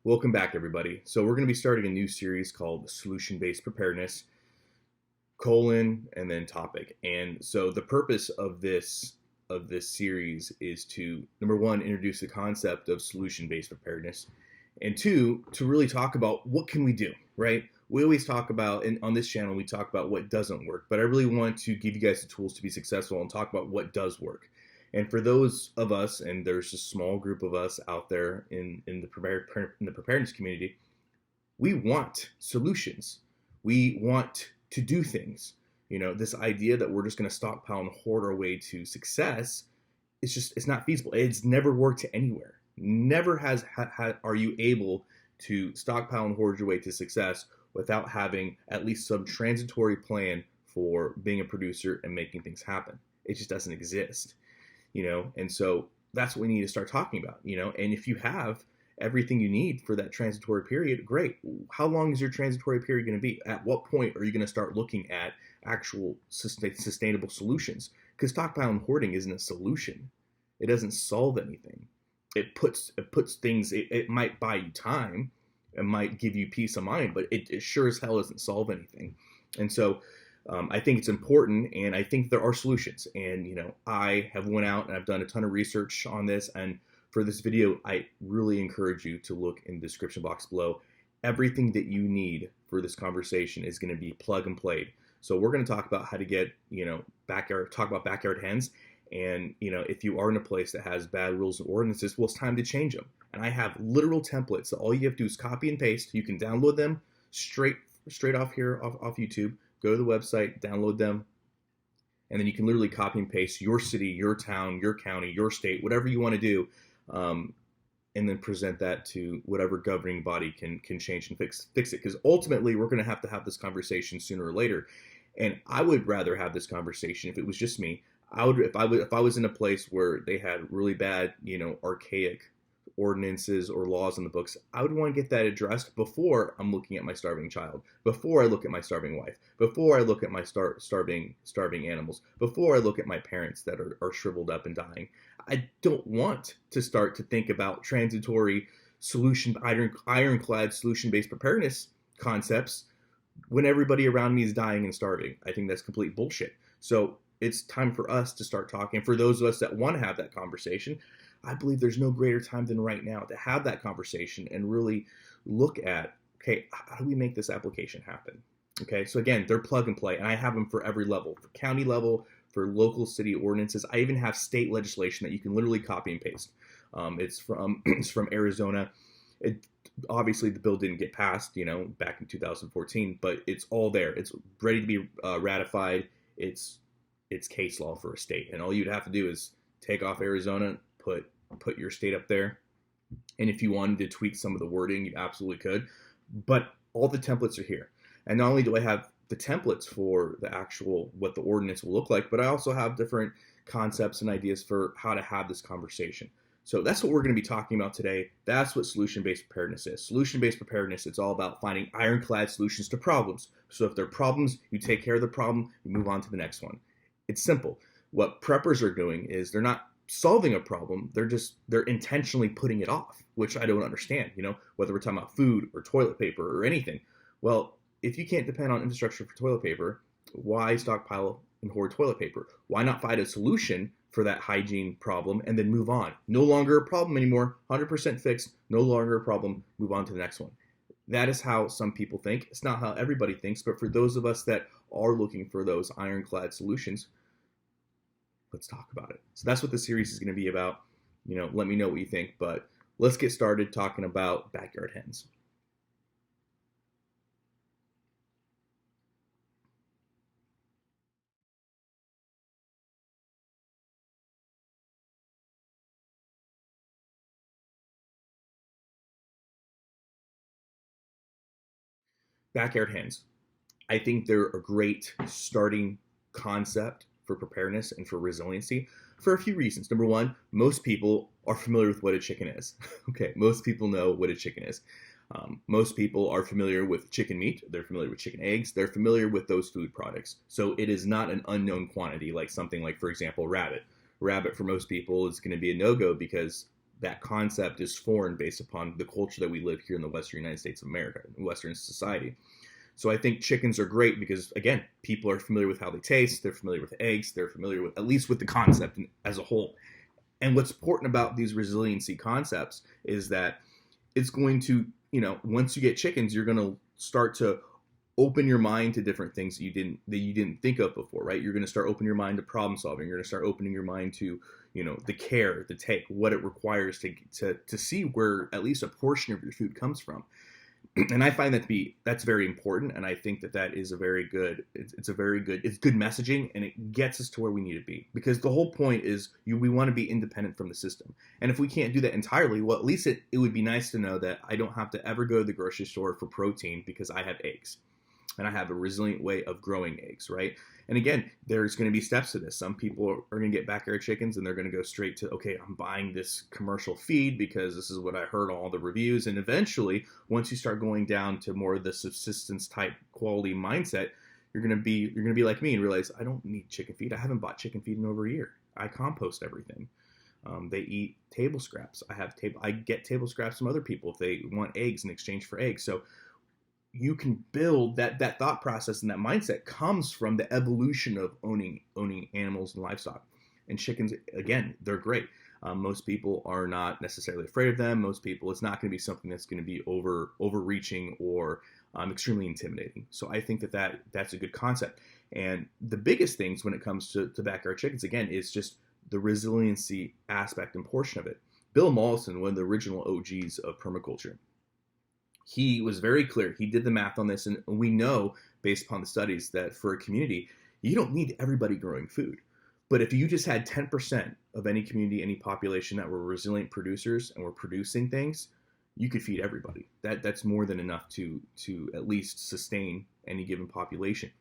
Welcome back, everybody. So we're going to be starting a new series called Solution-Based Preparedness, and then topic. And so the purpose of this series is to, number one, introduce the concept of solution-based preparedness, and two, to really talk about what can we do, right? We always talk about, and on this channel, we talk about what doesn't work, but I really want to give you guys the tools to be successful and talk about what does work. And for those of us, and there's a small group of us out there in the preparedness community, we want solutions. We want to do things. You know, this idea that we're just going to stockpile and hoard our way to success, it's not feasible. It's never worked anywhere. Never are you able to stockpile and hoard your way to success without having at least some transitory plan for being a producer and making things happen. It just doesn't exist. And so that's what we need to start talking about, and if you have everything you need for that transitory period, great. How long is your transitory period going to be? At what point are you going to start looking at actual sustainable solutions? Because stockpile and hoarding isn't a solution. It doesn't solve anything. It puts things, it might buy you time, it might give you peace of mind, but it sure as hell doesn't solve anything. And so I think it's important, and I think there are solutions. And, I have went out and I've done a ton of research on this. And for this video, I really encourage you to look in the description box below. Everything that you need for this conversation is going to be plug and played. So we're going to talk about how to get, talk about backyard hens. And, if you are in a place that has bad rules and ordinances, well, it's time to change them. And I have literal templates that all you have to do is copy and paste. You can download them straight off here, off YouTube. Go to the website, download them, and then you can literally copy and paste your city, your town, your county, your state, whatever you want to do, and then present that to whatever governing body can change and fix it. Because ultimately, we're going to have this conversation sooner or later. And I would rather have this conversation if it was just me. If I was in a place where they had really bad, archaic ordinances or laws in the books, I would want to get that addressed before I'm looking at my starving child, before I look at my starving wife, before I look at my starving animals, before I look at my parents that are shriveled up and dying. I don't want to start to think about transitory ironclad solution-based preparedness concepts when everybody around me is dying and starving. I think that's complete bullshit. So it's time for us to start talking. For those of us that want to have that conversation, I believe there's no greater time than right now to have that conversation and really look at, okay, how do we make this application happen? Okay, so again, they're plug and play, and I have them for every level, for county level, for local city ordinances. I even have state legislation that you can literally copy and paste. It's from Arizona. Obviously, the bill didn't get passed, back in 2014, but it's all there. It's ready to be ratified. It's case law for a state, and all you'd have to do is take off Arizona, put your state up there, and if you wanted to tweak some of the wording, you absolutely could. But all the templates are here, and not only do I have the templates for the actual what the ordinance will look like, but I also have different concepts and ideas for how to have this conversation. So that's what we're going to be talking about today. That's what solution-based preparedness is. Solution-based preparedness, it's all about finding ironclad solutions to problems. So if there are problems, you take care of the problem, you move on to the next one. It's simple. What preppers are doing is they're not solving a problem, they're intentionally putting it off, which I don't understand, whether we're talking about food or toilet paper or anything. Well, if you can't depend on infrastructure for toilet paper, why stockpile and hoard toilet paper? Why not find a solution for that hygiene problem and then move on? No longer a problem anymore, 100% fixed, no longer a problem, move on to the next one. That is how some people think. It's not how everybody thinks, but for those of us that are looking for those ironclad solutions, let's talk about it. So that's what the series is going to be about. Let me know what you think, but let's get started talking about backyard hens. Backyard hens. I think they're a great starting concept for preparedness and for resiliency for a few reasons. Number one, most people are familiar with what a chicken is. Okay, most people know what a chicken is. Most people are familiar with chicken meat. They're familiar with chicken eggs. They're familiar with those food products. So it is not an unknown quantity like something like, for example, rabbit. Rabbit for most people is going to be a no-go because that concept is foreign based upon the culture that we live here in the Western United States of America, Western society. So I think chickens are great because, again, people are familiar with how they taste. They're familiar with eggs. They're familiar with, at least with the concept as a whole. And what's important about these resiliency concepts is that it's going to, once you get chickens, you're going to start to open your mind to different things that you didn't think of before, right? You're going to start opening your mind to problem solving. You're going to start opening your mind to, the care, the take, what it requires to see where at least a portion of your food comes from. And I find that's very important. And I think that is a very good, it's good messaging, and it gets us to where we need to be, because the whole point is we want to be independent from the system. And if we can't do that entirely, well, at least it would be nice to know that I don't have to ever go to the grocery store for protein because I have eggs. And I have a resilient way of growing eggs, right? And again, there's going to be steps to this. Some people are going to get backyard chickens and they're going to go straight to, okay, I'm buying this commercial feed because this is what I heard all the reviews. And eventually, once you start going down to more of the subsistence type quality mindset, you're going to be like me and realize I don't need chicken feed. I haven't bought chicken feed in over a year. I compost everything. They eat table scraps. I get table scraps from other people if they want eggs in exchange for eggs. So you can build that thought process, and that mindset comes from the evolution of owning animals and livestock. And chickens, again, they're great. Most people are not necessarily afraid of them. Most people, it's not going to be something that's going to be overreaching or extremely intimidating. So I think that's a good concept. And the biggest things when it comes to backyard chickens, again, is just the resiliency aspect and portion of it. Bill Mollison, one of the original OGs of permaculture, he was very clear. He did the math on this, and we know, based upon the studies, that for a community, you don't need everybody growing food. But if you just had 10% of any community, any population that were resilient producers and were producing things, you could feed everybody. That's more than enough to at least sustain any given population.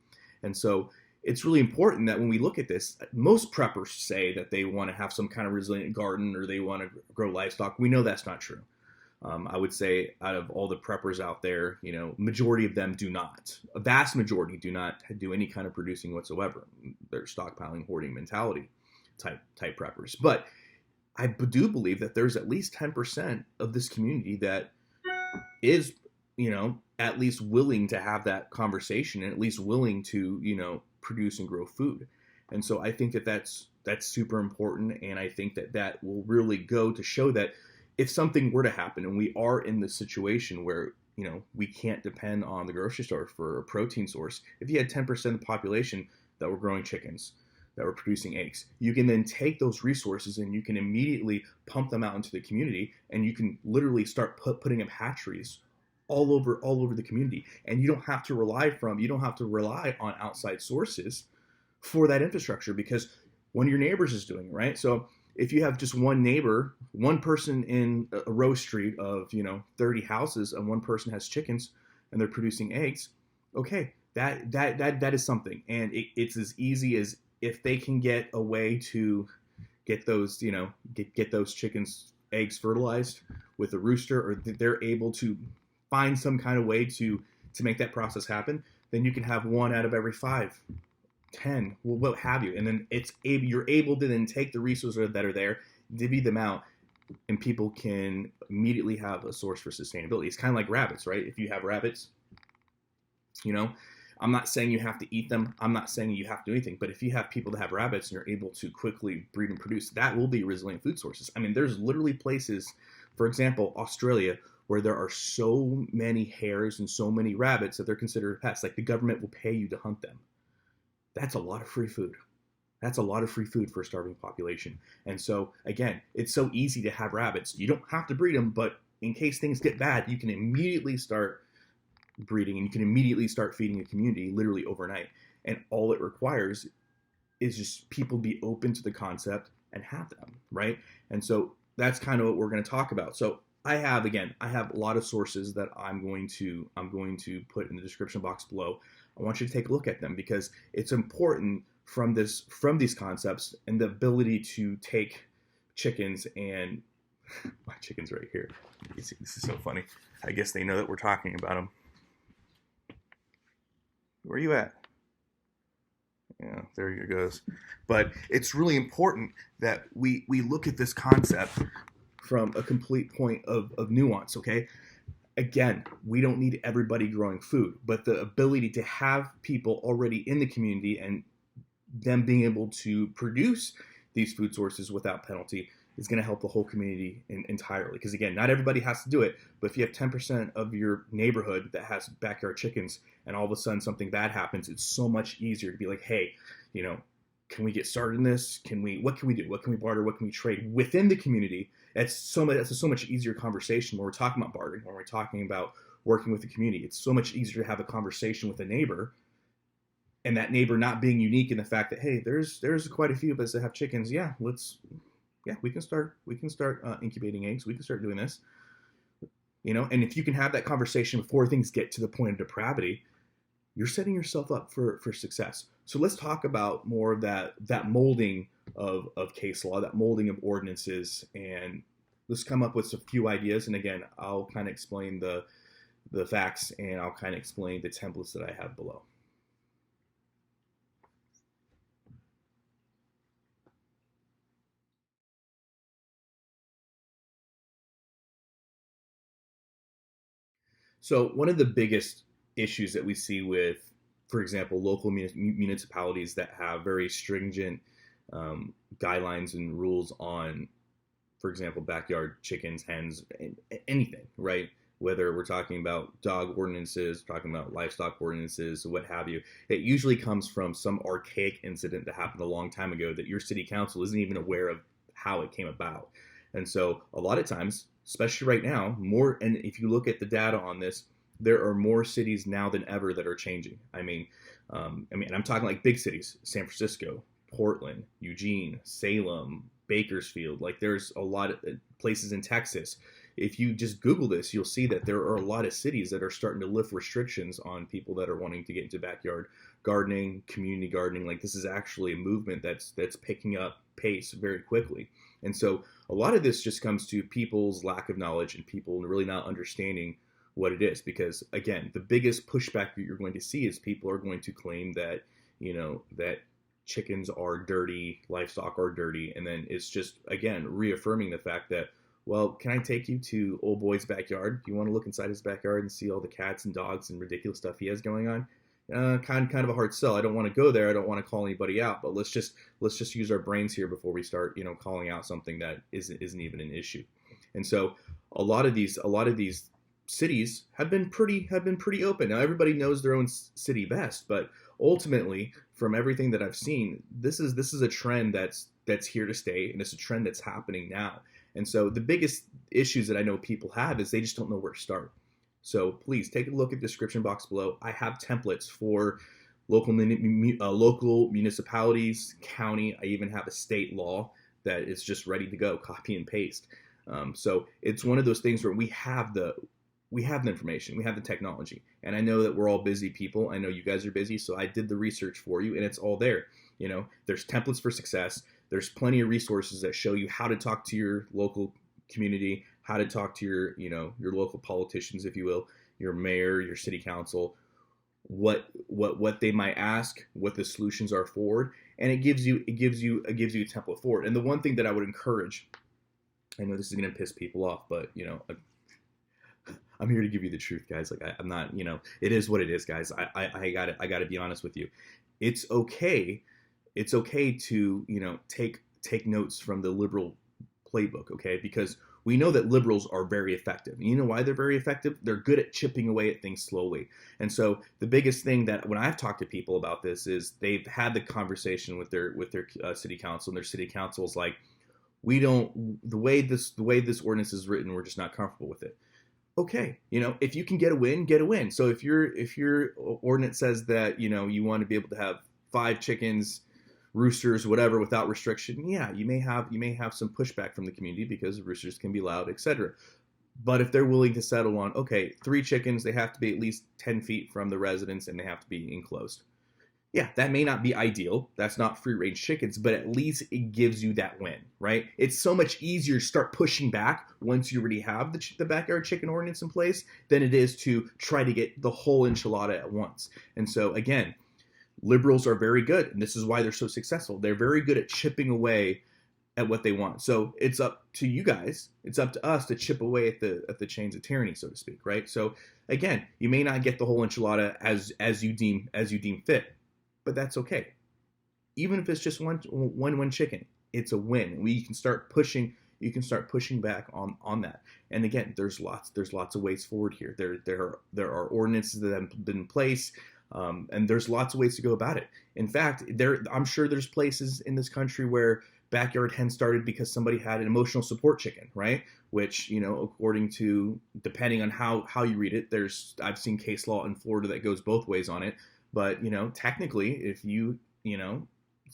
And so it's really important that when we look at this, most preppers say that they want to have some kind of resilient garden or they want to grow livestock. We know that's not true. I would say out of all the preppers out there, majority of them do not. A vast majority do not do any kind of producing whatsoever. They're stockpiling, hoarding mentality type preppers. But I do believe that there's at least 10% of this community that is, at least willing to have that conversation and at least willing to, produce and grow food. And so I think that's super important. And I think that will really go to show that if something were to happen and we are in this situation where, we can't depend on the grocery store for a protein source, if you had 10% of the population that were growing chickens, that were producing eggs, you can then take those resources and you can immediately pump them out into the community, and you can literally start putting up hatcheries all over the community. And you don't have to rely on outside sources for that infrastructure, because one of your neighbors is doing it, right? So if you have just one neighbor, one person in a row street of 30 houses, and one person has chickens and they're producing eggs, okay, that is something. And it's as easy as if they can get a way to get those get those chickens' eggs fertilized with a rooster, or they're able to find some kind of way to make that process happen, then you can have 1 out of every 5. 10, well, what have you, and then you're able to then take the resources that are there, divvy them out, and people can immediately have a source for sustainability. It's kind of like rabbits, right? If you have rabbits, I'm not saying you have to eat them. I'm not saying you have to do anything, but if you have people that have rabbits and you're able to quickly breed and produce, that will be resilient food sources. I mean, there's literally places, for example, Australia, where there are so many hares and so many rabbits that they're considered pests. Like, the government will pay you to hunt them. That's a lot of free food. That's a lot of free food for a starving population. And so, again, it's so easy to have rabbits. You don't have to breed them, but in case things get bad, you can immediately start breeding, and you can immediately start feeding a community literally overnight. And all it requires is just people be open to the concept and have them, right? And so that's kind of what we're going to talk about. So I have a lot of sources that I'm going to put in the description box below. I want you to take a look at them, because it's important from these concepts and the ability to take chickens, and my chicken's right here. You see, this is so funny. I guess they know that we're talking about them. Where are you at? Yeah, there he goes. But it's really important that we look at this concept from a complete point of nuance, okay? Again, we don't need everybody growing food, but the ability to have people already in the community and them being able to produce these food sources without penalty is going to help the whole community entirely. Because again, not everybody has to do it, but if you have 10% of your neighborhood that has backyard chickens and all of a sudden something bad happens, it's so much easier to be like, hey, can we get started in this? What can we do? What can we barter? What can we trade within the community? That's a so much easier conversation when we're talking about bartering, when we're talking about working with the community. It's so much easier to have a conversation with a neighbor, and that neighbor not being unique in the fact that, hey, there's quite a few of us that have chickens. We can start incubating eggs. We can start doing this, and if you can have that conversation before things get to the point of depravity, you're setting yourself up for success. So let's talk about more of that molding of case law, that molding of ordinances, and let's come up with a few ideas. And again, I'll kind of explain the facts, and I'll kind of explain the templates that I have below. So one of the biggest issues that we see with, for example, local municipalities that have very stringent guidelines and rules on, for example, backyard chickens, hens, anything, right? Whether we're talking about dog ordinances, talking about livestock ordinances, what have you, it usually comes from some archaic incident that happened a long time ago that your city council isn't even aware of how it came about. And so a lot of times, especially right now, and if you look at the data on this, there are more cities now than ever that are changing. I'm talking like big cities: San Francisco, Portland, Eugene, Salem, Bakersfield. Like there's a lot of places in Texas. If you just Google this, you'll see that there are a lot of cities that are starting to lift restrictions on people that are wanting to get into backyard gardening, community gardening. Like this is actually a movement that's picking up pace very quickly. And so a lot of this just comes to people's lack of knowledge and people really not understanding what it is. Because again, the biggest pushback that you're going to see is people are going to claim that, that chickens are dirty, livestock are dirty. And then it's just, again, reaffirming the fact that, well, can I take you to old boy's backyard? Do you want to look inside his backyard and see all the cats and dogs and ridiculous stuff he has going on? Kind of a hard sell. I don't want to go there. I don't want to call anybody out, but let's just use our brains here before we start, calling out something that isn't even an issue. And so a lot of these cities have been pretty open. Now everybody knows their own city best, but ultimately, from everything that I've seen, this is a trend that's here to stay, and it's a trend that's happening now. And so the biggest issues that I know people have is they just don't know where to start. So please take a look at the description box below. I have templates for local municipalities, county. I even have a state law that is just ready to go, copy and paste. So it's one of those things where we have the information, we have the technology, and I know that we're all busy people. I know you guys are busy, so I did the research for you, and it's all there. There's templates for success. There's plenty of resources that show you how to talk to your local community, how to talk to your local politicians, if you will, your mayor, your city council, what they might ask, what the solutions are forward, and it gives you a template forward. And the one thing that I would encourage, I know this is going to piss people off, but I'm here to give you the truth, guys. Like I'm not, it is what it is, guys. I gotta be honest with you. It's okay to, take notes from the liberal playbook, okay? Because we know that liberals are very effective. And you know why they're very effective? They're good at chipping away at things slowly. And so the biggest thing that when I've talked to people about this is they've had the conversation with their city council, and their city council is like, the way this ordinance is written, we're just not comfortable with it. Okay, if you can get a win, get a win. So if your ordinance says that you want to be able to have 5 chickens, roosters, whatever, without restriction, yeah, you may have some pushback from the community because roosters can be loud, etc. But if they're willing to settle on, okay, 3 chickens, they have to be at least 10 feet from the residence and they have to be enclosed. Yeah, that may not be ideal. That's not free range chickens, but at least it gives you that win, right? It's so much easier to start pushing back once you already have the backyard chicken ordinance in place than it is to try to get the whole enchilada at once. And so again, liberals are very good, and this is why they're so successful. They're very good at chipping away at what they want. So it's up to you guys. It's up to us to chip away at the chains of tyranny, so to speak, right? So again, you may not get the whole enchilada as you deem fit, but that's okay. Even if it's just one chicken, it's a win. We can start pushing. You can start pushing back on that. And again, there's lots of ways forward here. There are ordinances that have been in place. And there's lots of ways to go about it. In fact, I'm sure there's places in this country where backyard hens started because somebody had an emotional support chicken, right? Which, according to, depending on how you read it, I've seen case law in Florida that goes both ways on it. But, technically, if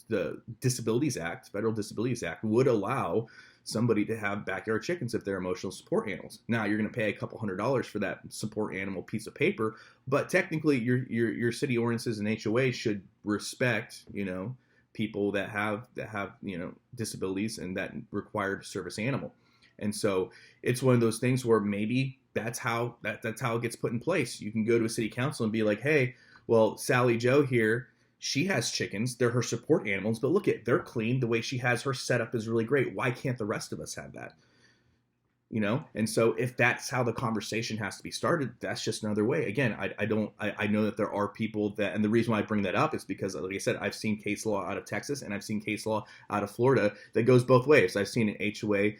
the Disabilities Act, Federal Disabilities Act, would allow somebody to have backyard chickens if they're emotional support animals. Now you're going to pay a couple $100s for that support animal piece of paper, but technically your city ordinances and HOA should respect, people that have disabilities and that require a service animal. And so it's one of those things where maybe that's how it gets put in place. You can go to a city council and be like, hey, well, Sally Joe here, she has chickens. They're her support animals, but look they're clean. The way she has her setup is really great. Why can't the rest of us have that? And so if that's how the conversation has to be started, that's just another way. Again, I know that there are people that, and the reason why I bring that up is because, like I said, I've seen case law out of Texas and I've seen case law out of Florida that goes both ways. I've seen an HOA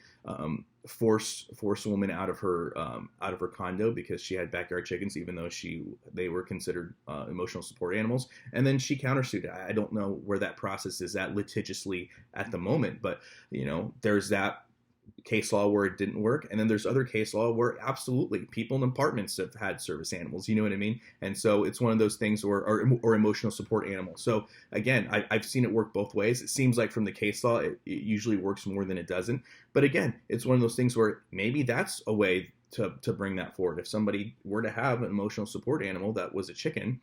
force a woman out of her condo because she had backyard chickens, even though they were considered emotional support animals, and then she countersued. I don't know where that process is at litigiously at the moment, but there's that case law where it didn't work, and then there's other case law where absolutely people in apartments have had service animals, you know what I mean? And so it's one of those things, or emotional support animals. So again, I've seen it work both ways. It seems like from the case law it usually works more than it doesn't, but again, it's one of those things where maybe that's a way to bring that forward. If somebody were to have an emotional support animal that was a chicken,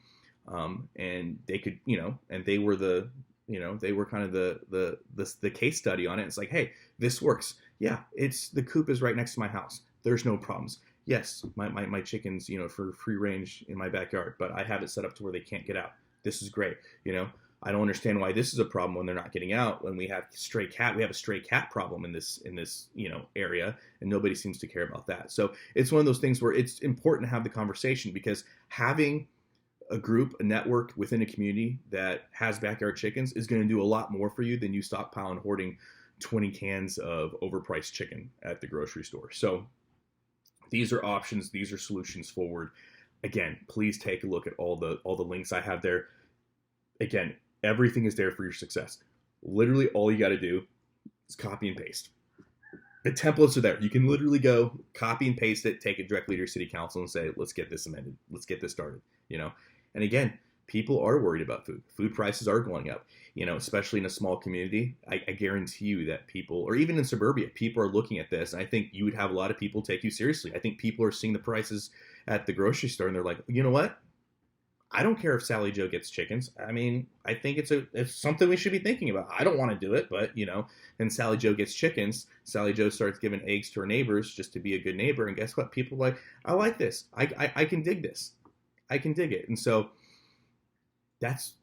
and they could, and they were they were kind of the case study on it. It's like, hey, this works. Yeah, the coop is right next to my house. There's no problems. Yes, my chickens, for free range in my backyard, but I have it set up to where they can't get out. This is great. I don't understand why this is a problem when they're not getting out. When we have a stray cat problem in this area, and nobody seems to care about that. So it's one of those things where it's important to have the conversation, because having a group, a network within a community that has backyard chickens is going to do a lot more for you than you stockpiling hoarding 20 cans of overpriced chicken at the grocery store. So these are options. These are solutions forward. Again, please take a look at all the links I have there. Again, everything is there for your success. Literally all you got to do is copy and paste. The templates are there. You can literally go copy and paste it, take it directly to your city council and say, let's get this amended. Let's get this started, And again, people are worried about food. Food prices are going up, especially in a small community. I guarantee you that people, or even in suburbia, people are looking at this. And I think you would have a lot of people take you seriously. I think people are seeing the prices at the grocery store and they're like, you know what? I don't care if Sally Joe gets chickens. I mean, I think it's something we should be thinking about. I don't want to do it, but then Sally Joe gets chickens. Sally Joe starts giving eggs to her neighbors just to be a good neighbor. And guess what? People are like, I like this. I can dig this. I can dig it. And so that's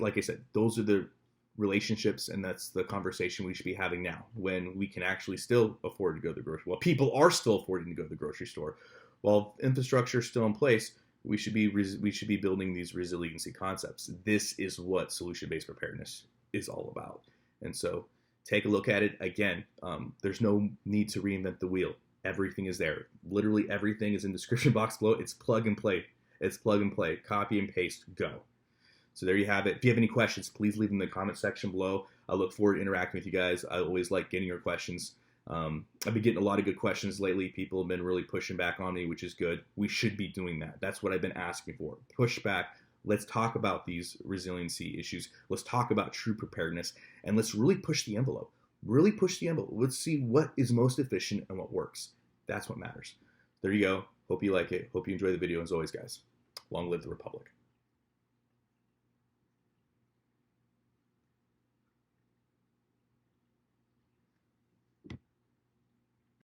like I said, those are the relationships, and that's the conversation we should be having now, when we can actually still afford to go to the grocery. Well, people are still affording to go to the grocery store. While infrastructure is still in place, we should be building these resiliency concepts. This is what solution-based preparedness is all about. And so take a look at it. Again, there's no need to reinvent the wheel. Everything is there. Literally everything is in the description box below. It's plug and play. It's plug and play. Copy and paste. Go. So there you have it. If you have any questions, please leave them in the comment section below. I look forward to interacting with you guys. I always like getting your questions. I've been getting a lot of good questions lately. People have been really pushing back on me, which is good. We should be doing that. That's what I've been asking for. Push back. Let's talk about these resiliency issues. Let's talk about true preparedness, and let's really push the envelope. Really push the envelope. Let's see what is most efficient and what works. That's what matters. There you go. Hope you like it. Hope you enjoy the video. As always, guys, long live the Republic.